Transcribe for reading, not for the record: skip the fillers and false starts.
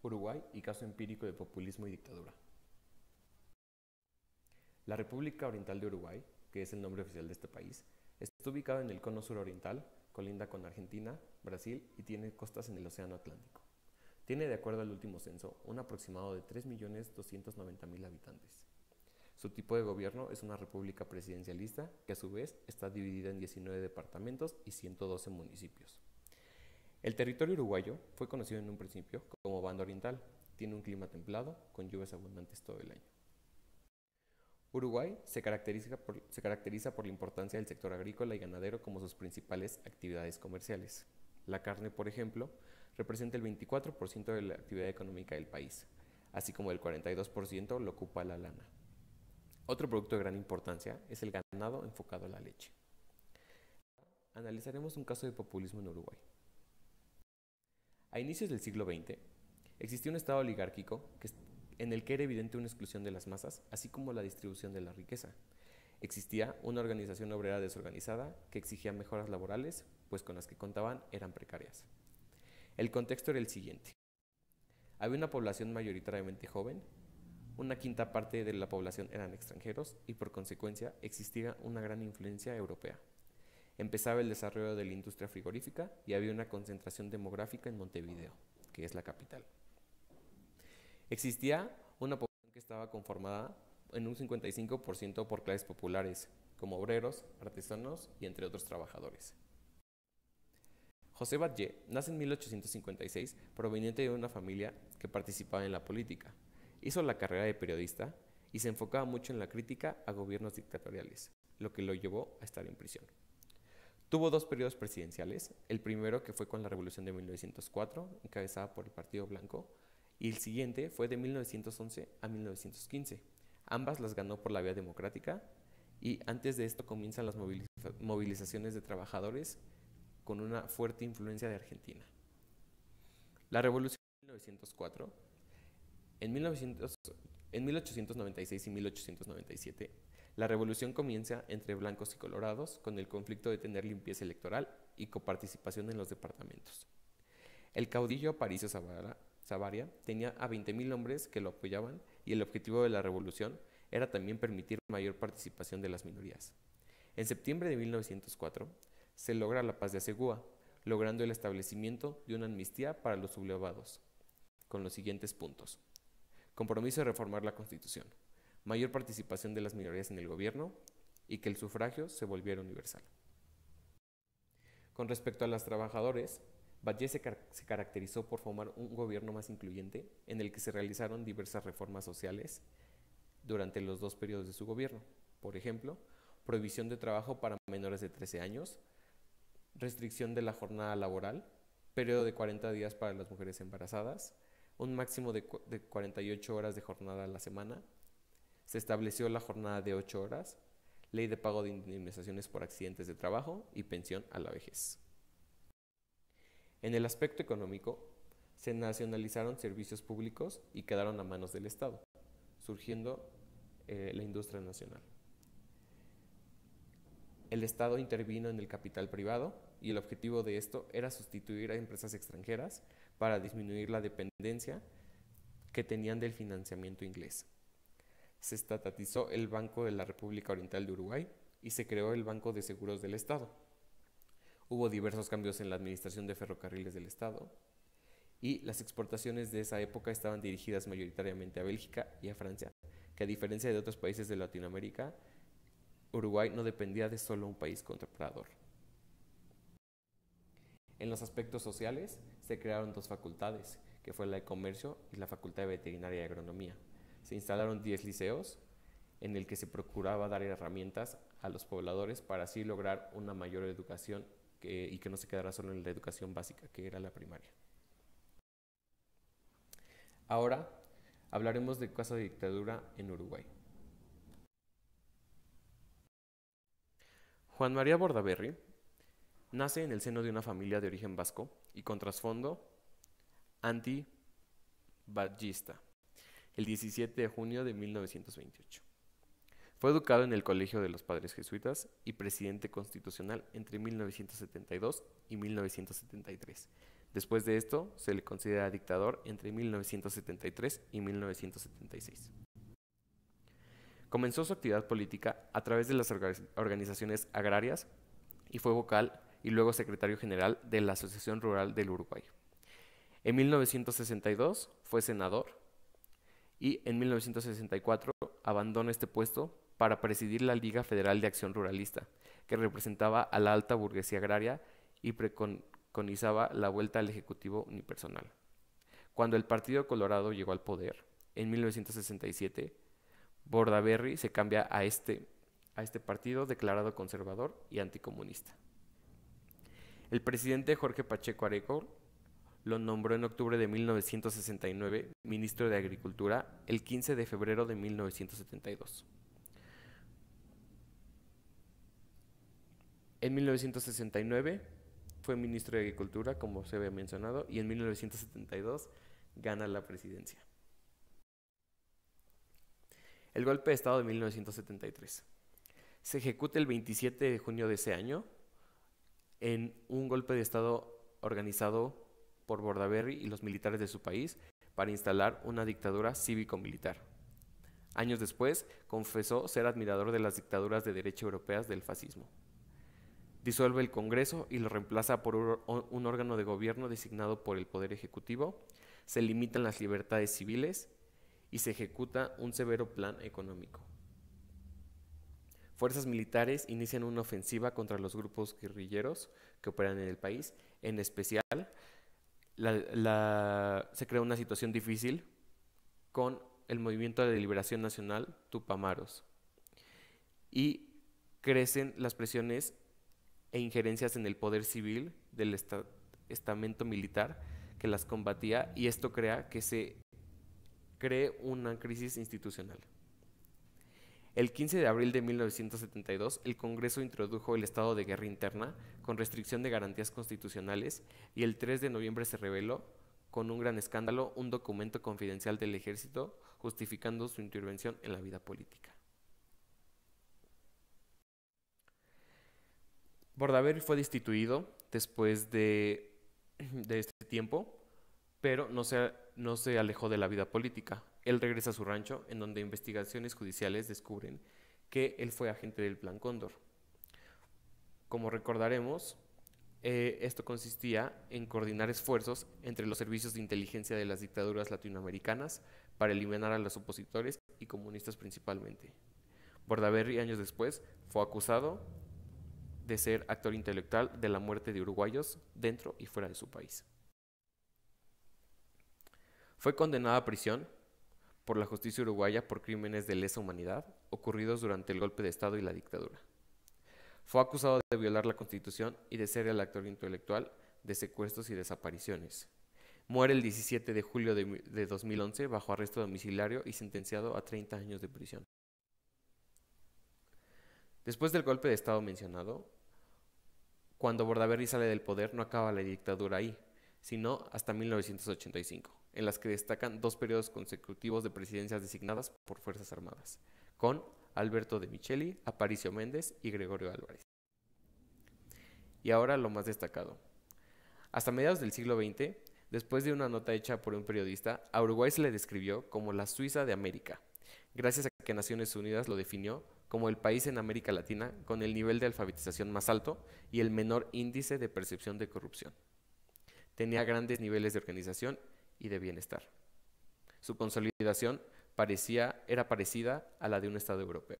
Uruguay y caso empírico de populismo y dictadura. La República Oriental de Uruguay, que es el nombre oficial de este país, está ubicado en el cono suroriental, colinda con Argentina, Brasil y tiene costas en el Océano Atlántico. Tiene, de acuerdo al último censo, un aproximado de 3.290.000 habitantes. Su tipo de gobierno es una república presidencialista que a su vez está dividida en 19 departamentos y 112 municipios. El territorio uruguayo fue conocido en un principio como Banda Oriental. Tiene un clima templado con lluvias abundantes todo el año. Uruguay se caracteriza por la importancia del sector agrícola y ganadero como sus principales actividades comerciales. La carne, por ejemplo, representa el 24% de la actividad económica del país, así como el 42% lo ocupa la lana. Otro producto de gran importancia es el ganado enfocado a la leche. Analizaremos un caso de populismo en Uruguay. A inicios del siglo XX, existía un estado oligárquico en el que era evidente una exclusión de las masas, así como la distribución de la riqueza. Existía una organización obrera desorganizada que exigía mejoras laborales, pues con las que contaban eran precarias. El contexto era el siguiente. Había una población mayoritariamente joven, una quinta parte de la población eran extranjeros y por consecuencia existía una gran influencia europea. Empezaba el desarrollo de la industria frigorífica y había una concentración demográfica en Montevideo, que es la capital. Existía una población que estaba conformada en un 55% por clases populares, como obreros, artesanos y entre otros trabajadores. José Batlle nace en 1856 proveniente de una familia que participaba en la política. Hizo la carrera de periodista y se enfocaba mucho en la crítica a gobiernos dictatoriales, lo que lo llevó a estar en prisión. Tuvo dos periodos presidenciales, el primero que fue con la Revolución de 1904, encabezada por el Partido Blanco, y el siguiente fue de 1911 a 1915. Ambas las ganó por la vía democrática y antes de esto comienzan las movilizaciones de trabajadores con una fuerte influencia de Argentina. La Revolución de 1904, en 1896 y 1897, la revolución comienza entre blancos y colorados con el conflicto de tener limpieza electoral y coparticipación en los departamentos. El caudillo Aparicio Sabaria tenía a 20.000 hombres que lo apoyaban y el objetivo de la revolución era también permitir mayor participación de las minorías. En septiembre de 1904 se logra la paz de Asegúa, logrando el establecimiento de una amnistía para los sublevados, con los siguientes puntos. Compromiso de reformar la Constitución, mayor participación de las minorías en el gobierno y que el sufragio se volviera universal. Con respecto a los trabajadores, Batlle se caracterizó por formar un gobierno más incluyente en el que se realizaron diversas reformas sociales durante los dos periodos de su gobierno. Por ejemplo, prohibición de trabajo para menores de 13 años, restricción de la jornada laboral, periodo de 40 días para las mujeres embarazadas, un máximo de 48 horas de jornada a la semana, se estableció la jornada de 8 horas, ley de pago de indemnizaciones por accidentes de trabajo y pensión a la vejez. En el aspecto económico, se nacionalizaron servicios públicos y quedaron a manos del Estado, surgiendo la industria nacional. El Estado intervino en el capital privado y el objetivo de esto era sustituir a empresas extranjeras para disminuir la dependencia que tenían del financiamiento inglés. Se estatizó el Banco de la República Oriental de Uruguay y se creó el Banco de Seguros del Estado. Hubo diversos cambios en la administración de ferrocarriles del Estado y las exportaciones de esa época estaban dirigidas mayoritariamente a Bélgica y a Francia, que a diferencia de otros países de Latinoamérica, Uruguay no dependía de solo un país comprador. En los aspectos sociales se crearon dos facultades, que fue la de Comercio y la Facultad de Veterinaria y Agronomía. Se instalaron 10 liceos en el que se procuraba dar herramientas a los pobladores para así lograr una mayor educación y que no se quedara solo en la educación básica, que era la primaria. Ahora hablaremos del caso de dictadura en Uruguay. Juan María Bordaberry nace en el seno de una familia de origen vasco y con trasfondo anti-batllista el 17 de junio de 1928. Fue educado en el Colegio de los Padres Jesuitas y presidente constitucional entre 1972 y 1973. Después de esto, se le considera dictador entre 1973 y 1976. Comenzó su actividad política a través de las organizaciones agrarias y fue vocal y luego secretario general de la Asociación Rural del Uruguay. En 1962 fue senador y en 1964 abandona este puesto para presidir la Liga Federal de Acción Ruralista, que representaba a la alta burguesía agraria y preconizaba la vuelta al Ejecutivo unipersonal. Cuando el Partido Colorado llegó al poder, en 1967, Bordaberry se cambia a este partido declarado conservador y anticomunista. El presidente Jorge Pacheco Areco lo nombró en octubre de 1969 ministro de Agricultura el 15 de febrero de 1972. En 1969 fue ministro de Agricultura, como se había mencionado, y en 1972 gana la presidencia. El golpe de Estado de 1973. Se ejecuta el 27 de junio de ese año en un golpe de Estado organizado por Bordaberry y los militares de su país para instalar una dictadura cívico-militar. Años después, confesó ser admirador de las dictaduras de derecha europeas del fascismo. Disuelve el Congreso y lo reemplaza por un órgano de gobierno designado por el Poder Ejecutivo. Se limitan las libertades civiles y se ejecuta un severo plan económico. Fuerzas militares inician una ofensiva contra los grupos guerrilleros que operan en el país. En especial, se crea una situación difícil con el Movimiento de Liberación Nacional Tupamaros y crecen las presiones e injerencias en el poder civil del estamento militar que las combatía, y esto crea que se cree una crisis institucional. El 15 de abril de 1972, el Congreso introdujo el estado de guerra interna con restricción de garantías constitucionales, y el 3 de noviembre se reveló, con un gran escándalo, un documento confidencial del ejército justificando su intervención en la vida política. Bordaberry fue destituido después de este tiempo, pero no se alejó de la vida política. Él regresa a su rancho, en donde investigaciones judiciales descubren que él fue agente del Plan Cóndor. Como recordaremos, esto consistía en coordinar esfuerzos entre los servicios de inteligencia de las dictaduras latinoamericanas para eliminar a los opositores y comunistas principalmente. Bordaberry, años después, fue acusado de ser actor intelectual de la muerte de uruguayos dentro y fuera de su país. Fue condenado a prisión por la justicia uruguaya por crímenes de lesa humanidad ocurridos durante el golpe de Estado y la dictadura. Fue acusado de violar la Constitución y de ser el actor intelectual de secuestros y desapariciones. Muere el 17 de julio de 2011 bajo arresto domiciliario y sentenciado a 30 años de prisión. Después del golpe de Estado mencionado, cuando Bordaberry sale del poder, no acaba la dictadura ahí, sino hasta 1985, en las que destacan 2 periodos consecutivos de presidencias designadas por Fuerzas Armadas, con Alberto de Micheli, Aparicio Méndez y Gregorio Álvarez. Y ahora lo más destacado. Hasta mediados del siglo XX, después de una nota hecha por un periodista, a Uruguay se le describió como la Suiza de América, gracias a que Naciones Unidas lo definió como el país en América Latina con el nivel de alfabetización más alto y el menor índice de percepción de corrupción. Tenía grandes niveles de organización y de bienestar. Su consolidación era parecida a la de un Estado europeo.